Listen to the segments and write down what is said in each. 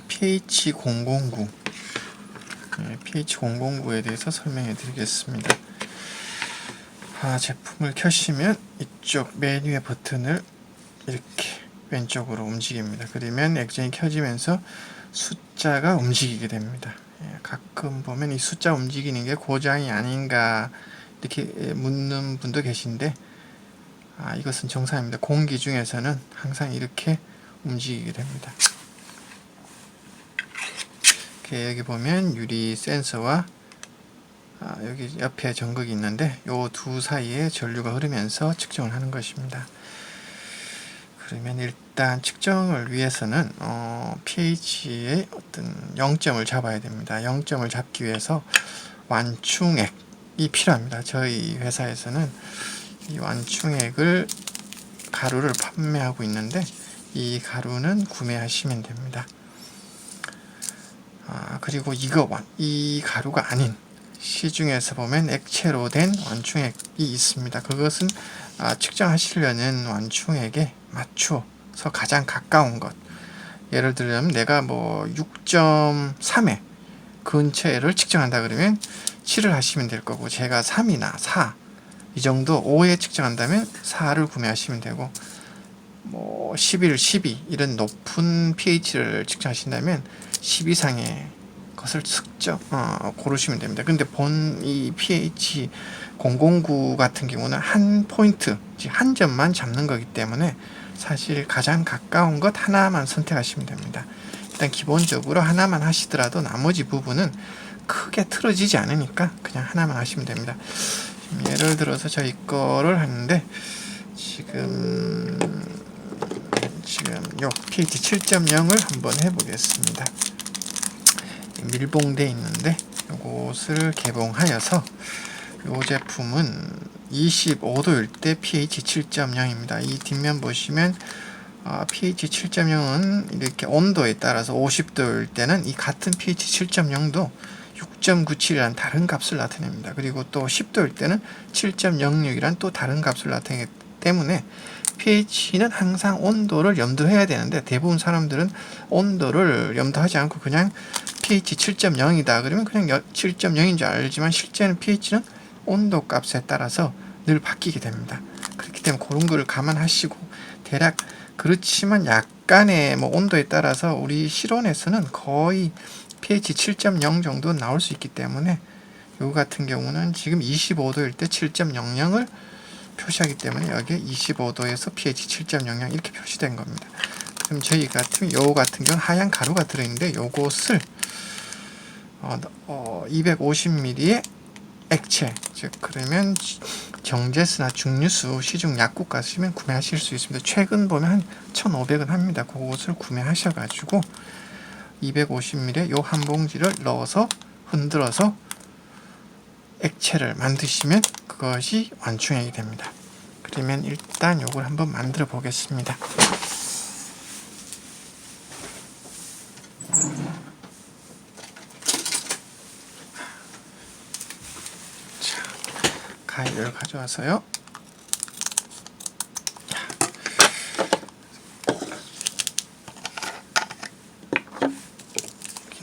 PH009 PH009에 대해서 설명해 드리겠습니다. 제품을 켜시면 이쪽 메뉴의 버튼을 이렇게 왼쪽으로 움직입니다. 그러면 액정이 켜지면서 숫자가 움직이게 됩니다. 가끔 보면 이 숫자 움직이는 게 고장이 아닌가 이렇게 묻는 분도 계신데 이것은 정상입니다. 공기 중에서는 항상 이렇게 움직이게 됩니다. 여기 보면 유리 센서와 여기 옆에 전극이 있는데 요 두 사이에 전류가 흐르면서 측정을 하는 것입니다. 그러면 일단 측정을 위해서는 pH의 어떤 0점을 잡아야 됩니다. 0점을 잡기 위해서 완충액이 필요합니다. 저희 회사에서는 이 완충액을 가루를 판매하고 있는데 이 가루는 구매하시면 됩니다. 그리고 이 가루가 아닌 시중에서 보면 액체로 된 완충액이 있습니다. 그것은 측정하시려는 완충액에 맞춰서 가장 가까운 것, 예를 들면 내가 6.3에 근처를 측정한다 그러면 7을 하시면 될 거고, 제가 3이나 4 이 정도 5에 측정한다면 4를 구매하시면 되고, 11, 12 이런 높은 pH를 측정하신다면 10 이상의 것을 고르시면 됩니다. 근데 이 pH 009 같은 경우는 한 포인트, 한 점만 잡는 거기 때문에 사실 가장 가까운 것 하나만 선택하시면 됩니다. 일단 기본적으로 하나만 하시더라도 나머지 부분은 크게 틀어지지 않으니까 그냥 하나만 하시면 됩니다. 예를 들어서 저희 거를 하는데 지금 요 pH 7.0을 한번 해보겠습니다. 밀봉되어 있는데 이것을 개봉하여서 이 제품은 25도일 때 pH 7.0입니다. 이 뒷면 보시면 pH 7.0은 이렇게 온도에 따라서 50도일 때는 이 같은 pH 7.0도 6.97이라는 다른 값을 나타냅니다. 그리고 또 10도일 때는 7.06이라는 또 다른 값을 나타내기 때문에 pH는 항상 온도를 염두해야 되는데, 대부분 사람들은 온도를 염두하지 않고 그냥 pH 7.0이다 그러면 그냥 7.0인 줄 알지만 실제는 pH는 온도 값에 따라서 늘 바뀌게 됩니다. 그렇기 때문에 그런 거를 감안하시고, 대략 그렇지만 약간의 온도에 따라서 우리 실온에서는 거의 pH 7.0 정도 나올 수 있기 때문에 요 같은 경우는 지금 25도일 때 7.00을 표시하기 때문에 여기에 25도에서 pH 7.00 이렇게 표시된 겁니다. 그럼 저희 같은 경우는 하얀 가루가 들어있는데 요것을 250ml의 액체, 즉 그러면 정제수나 중류수, 시중 약국 가시면 구매하실 수 있습니다. 최근 보면 한 1,500원 합니다. 그것을 구매하셔가지고 250ml의 요 한 봉지를 넣어서 흔들어서 액체를 만드시면 그것이 완충액이 됩니다. 그러면 일단 요걸 한번 만들어 보겠습니다. 가위를 가져와서요.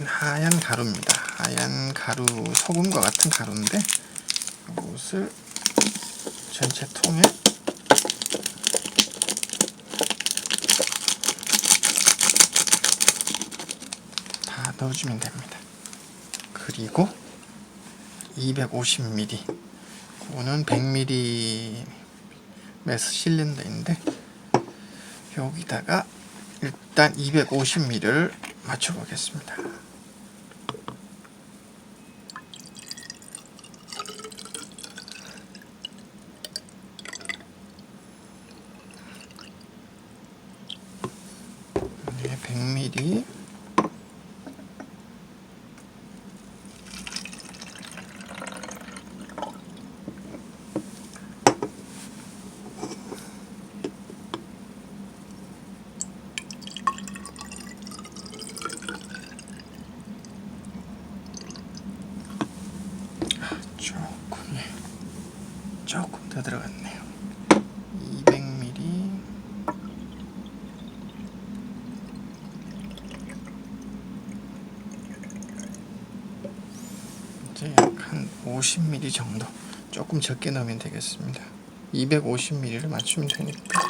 하얀 가루입니다. 하얀 가루, 소금과 같은 가루인데 이것을 전체 통에 다 넣어주면 됩니다. 그리고 250ml, 그거는 100ml 실린더인데 여기다가 일단 250ml를 맞춰 보겠습니다. 네, 100ml 조금 더 들어갔네요. 200ml 250ml 정도, 조금 적게 넣으면 되겠습니다. 250ml를 맞추면 되니까.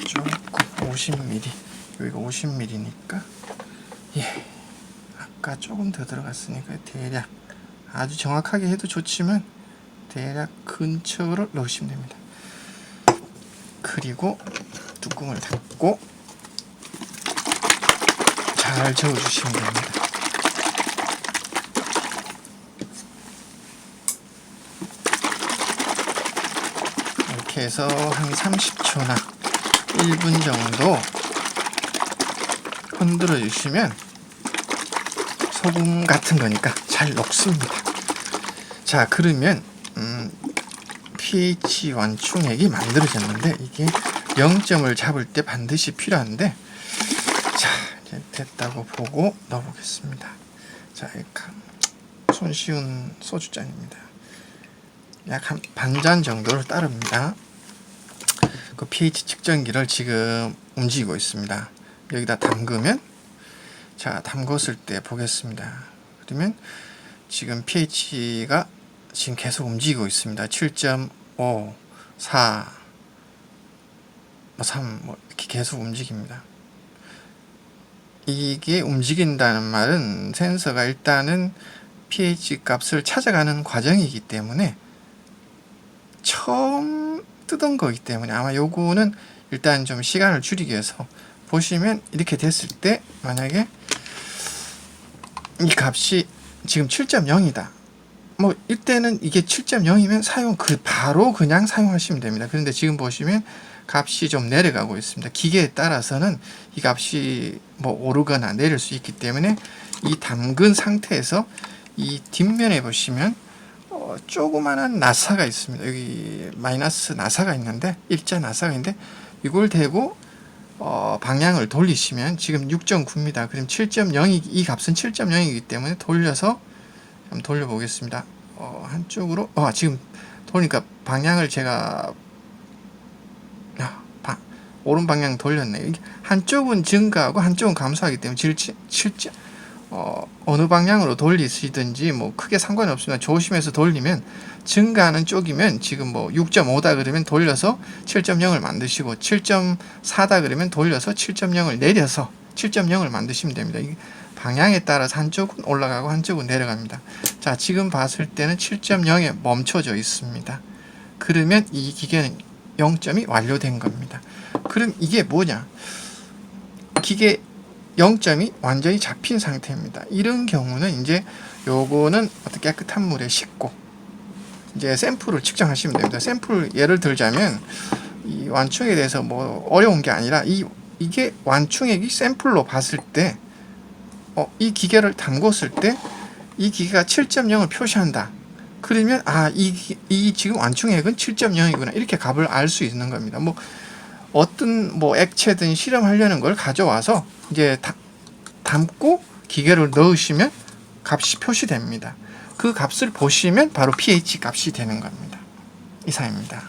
조금 50ml, 여기가 50ml니까 예, 아까 조금 더 들어갔으니까 대략, 아주 정확하게 해도 좋지만 대략 근처로 넣으시면 됩니다. 그리고 뚜껑을 닫고 잘 저어주시면 됩니다. 이렇게 해서 한 30초나 1분 정도 흔들어 주시면 소금 같은 거니까 잘 녹습니다. 자, 그러면 pH 완충액이 만들어졌는데, 이게 0점을 잡을 때 반드시 필요한데, 자, 이제 됐다고 보고 넣어보겠습니다. 자, 손쉬운 소주잔입니다. 약 한 반잔 정도를 따릅니다. 그 pH 측정기를 지금 움직이고 있습니다. 여기다 담그면, 자, 담궜을 때 보겠습니다. 그러면 지금 pH가 지금 계속 움직이고 있습니다. 7.5, 4, 3 이렇게 계속 움직입니다. 이게 움직인다는 말은 센서가 일단은 pH 값을 찾아가는 과정이기 때문에, 처음 뜨던 거기 때문에 아마 요거는 일단 좀 시간을 줄이기 위해서, 보시면 이렇게 됐을 때 만약에 이 값이 지금 7.0이다. 뭐 이때는 이게 7.0이면 바로 그냥 사용하시면 됩니다. 그런데 지금 보시면 값이 좀 내려가고 있습니다. 기계에 따라서는 이 값이 뭐 오르거나 내릴 수 있기 때문에, 이 담근 상태에서 이 뒷면에 보시면 조그만한 나사가 있습니다. 여기 마이너스 나사가 있는데, 일자 나사가 있는데, 이걸 대고 방향을 돌리시면 지금 6.9입니다. 그럼 7.0이, 이 값은 7.0이기 때문에 돌려서 한번 돌려보겠습니다. 한쪽으로, 지금 돌리니까 방향을 제가 오른 방향 돌렸네요. 한쪽은 증가하고 한쪽은 감소하기 때문에 어느 방향으로 돌리시든지 뭐 크게 상관이 없습니다. 조심해서 돌리면, 증가하는 쪽이면 지금 뭐 6.5다 그러면 돌려서 7.0을 만드시고, 7.4다 그러면 돌려서 7.0을 내려서 7.0을 만드시면 됩니다. 이 방향에 따라서 한쪽은 올라가고 한쪽은 내려갑니다. 자, 지금 봤을 때는 7.0에 멈춰져 있습니다. 그러면 이 기계는 0점이 완료된 겁니다. 그럼 이게 뭐냐? 기계 0점이 완전히 잡힌 상태입니다. 이런 경우는 이제 요거는 어떤 깨끗한 물에 씻고 이제 샘플을 측정하시면 됩니다. 샘플 예를 들자면, 이 완충에 대해서 뭐 어려운 게 아니라, 이게 완충액이 샘플로 봤을 때 이 기계를 담궜을 때 이 기계가 7.0을 표시한다. 그러면 이 지금 완충액은 7.0이구나. 이렇게 값을 알 수 있는 겁니다. 뭐 어떤 액체든 실험하려는 걸 가져와서 이제 담고 기계를 넣으시면 값이 표시됩니다. 그 값을 보시면 바로 pH 값이 되는 겁니다. 이상입니다.